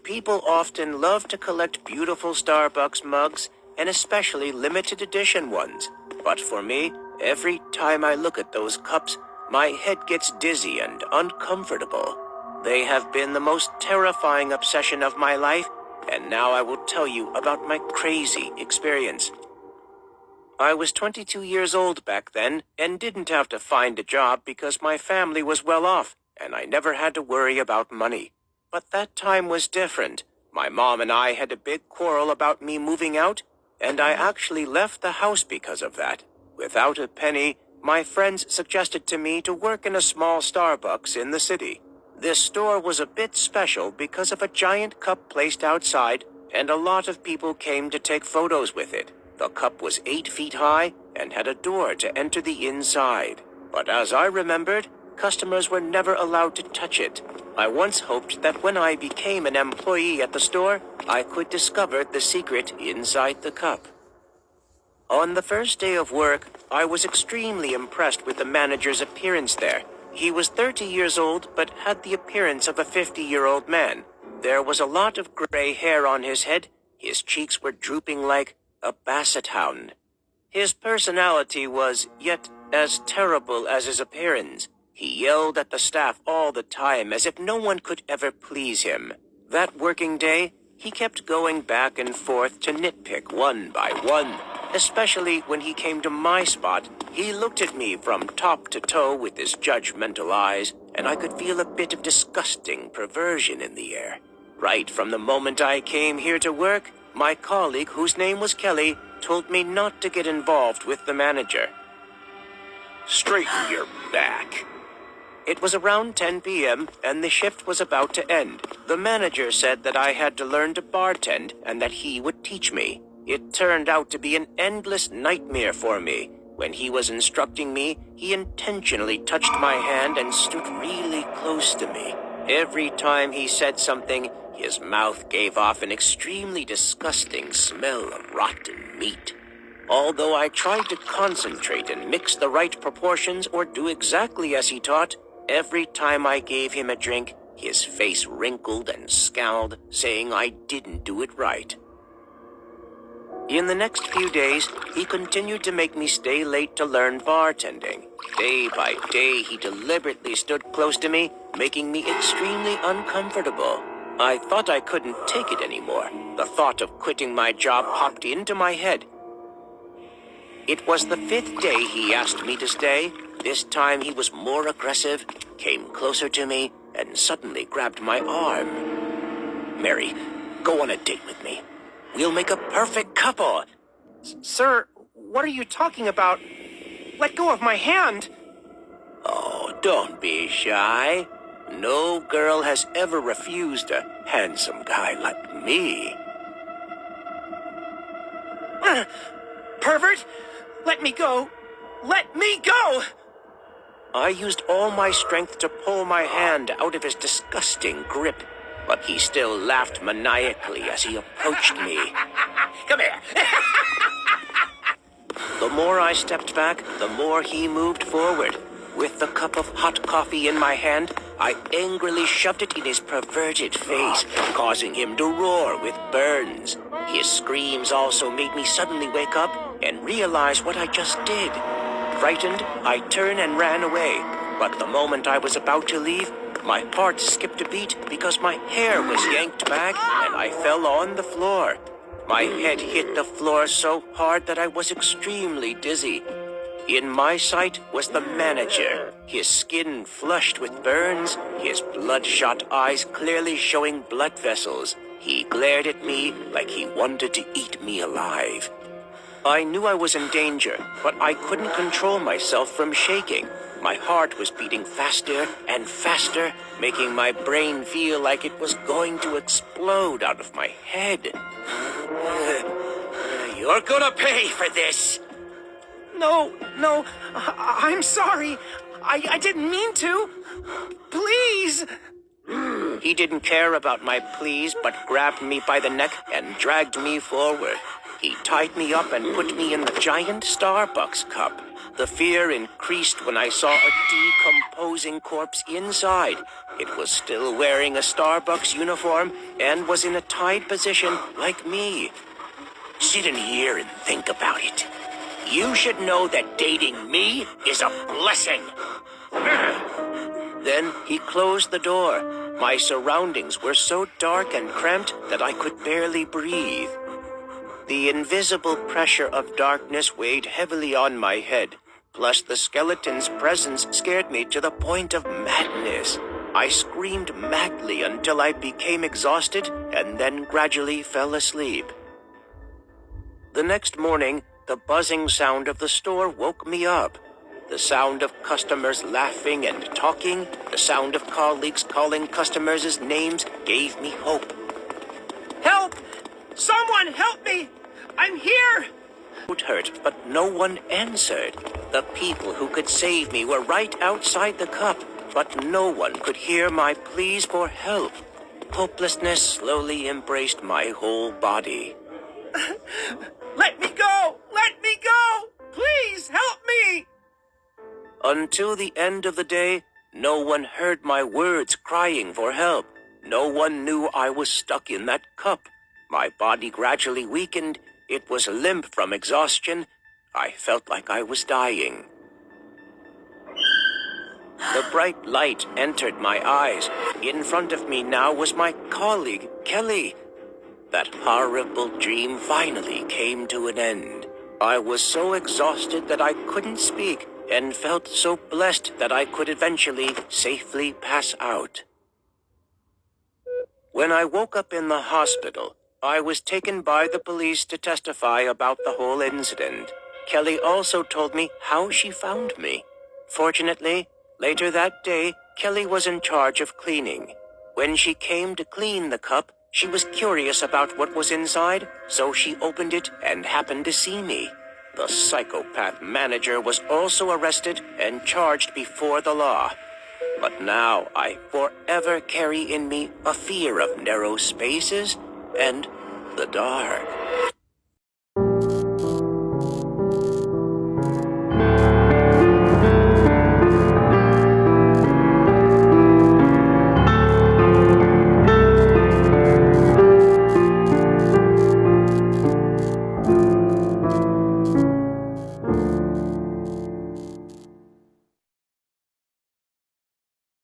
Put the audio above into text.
people often love to collect beautiful Starbucks mugs, and especially limited edition ones. But for me, every time I look at those cups, my head gets dizzy and uncomfortable. They have been the most terrifying obsession of my life, and now I will tell you about my crazy experience. I was 22 years old back then and didn't have to find a job because my family was well off and I never had to worry about money. But that time was different. My mom and I had a big quarrel about me moving out, and I actually left the house because of that. Without a penny, my friends suggested to me to work in a small Starbucks in the city. This store was a bit special because of a giant cup placed outside, and a lot of people came to take photos with it. The cup was 8 feet high and had a door to enter the inside. But as I remembered, customers were never allowed to touch it. I once hoped that when I became an employee at the store, I could discover the secret inside the cup. On the first day of work, I was extremely impressed with the manager's appearance there. He was 30 years old, but had the appearance of a 50-year-old man. There was a lot of gray hair on his head. His cheeks were drooping like a basset hound. His personality was yet as terrible as his appearance. He yelled at the staff all the time as if no one could ever please him. That working day, he kept going back and forth to nitpick one by one. Especially when he came to my spot, he looked at me from top to toe with his judgmental eyes, and I could feel a bit of disgusting perversion in the air. Right from the moment I came here to work, my colleague, whose name was Kelly, told me not to get involved with the manager. Straighten your back. It was around 10 p.m., and the shift was about to end. The manager said that I had to learn to bartend and that he would teach me. It turned out to be an endless nightmare for me. When he was instructing me, he intentionally touched my hand and stood really close to me. Every time he said something, his mouth gave off an extremely disgusting smell of rotten meat. Although I tried to concentrate and mix the right proportions or do exactly as he taught, every time I gave him a drink, his face wrinkled and scowled, saying I didn't do it right. In the next few days, he continued to make me stay late to learn bartending. Day by day, he deliberately stood close to me, making me extremely uncomfortable. I thought I couldn't take it anymore. The thought of quitting my job popped into my head. It was the 5th day he asked me to stay. This time he was more aggressive, came closer to me, and suddenly grabbed my arm. Mary, go on a date with me. We'll make a perfect couple. Sir, what are you talking about? Let go of my hand. Oh, don't be shy. No girl has ever refused a handsome guy like me. Pervert! Let me go! Let me go! I used all my strength to pull my hand out of his disgusting grip, but he still laughed maniacally as he approached me. Come here! The more I stepped back, the more he moved forward. With the cup of hot coffee in my hand, I angrily shoved it in his perverted face, causing him to roar with burns. His screams also made me suddenly wake up and realize what I just did. Frightened, I turned and ran away, but the moment I was about to leave, my heart skipped a beat because my hair was yanked back and I fell on the floor. My head hit the floor so hard that I was extremely dizzy. In my sight was the manager, his skin flushed with burns, his bloodshot eyes clearly showing blood vessels. He glared at me like he wanted to eat me alive. I knew I was in danger, but I couldn't control myself from shaking. My heart was beating faster and faster, making my brain feel like it was going to explode out of my head. You're gonna pay for this! No, I'm sorry. I didn't mean to. Please! He didn't care about my pleas, but grabbed me by the neck and dragged me forward. He tied me up and put me in the giant Starbucks cup. The fear increased when I saw a decomposing corpse inside. It was still wearing a Starbucks uniform and was in a tied position like me. Sit in here and think about it. You should know that dating me is a blessing. Then he closed the door. My surroundings were so dark and cramped that I could barely breathe. The invisible pressure of darkness weighed heavily on my head. Plus, the skeleton's presence scared me to the point of madness. I screamed madly until I became exhausted and then gradually fell asleep. The next morning, the buzzing sound of the store woke me up. The sound of customers laughing and talking, the sound of colleagues calling customers' names gave me hope. Help! Someone help me! I'm here! It hurt, but no one answered. The people who could save me were right outside the cup, but no one could hear my pleas for help. Hopelessness slowly embraced my whole body. Let me go! Let me go! Please help me! Until the end of the day, no one heard my words crying for help. No one knew I was stuck in that cup. My body gradually weakened. It was limp from exhaustion. I felt like I was dying. The bright light entered my eyes. In front of me now was my colleague, Kelly. That horrible dream finally came to an end. I was so exhausted that I couldn't speak and felt so blessed that I could eventually safely pass out. When I woke up in the hospital, I was taken by the police to testify about the whole incident. Kelly also told me how she found me. Fortunately, later that day, Kelly was in charge of cleaning. When she came to clean the cup, she was curious about what was inside, so she opened it and happened to see me. The psychopath manager was also arrested and charged before the law. But now I forever carry in me a fear of narrow spaces and the dark.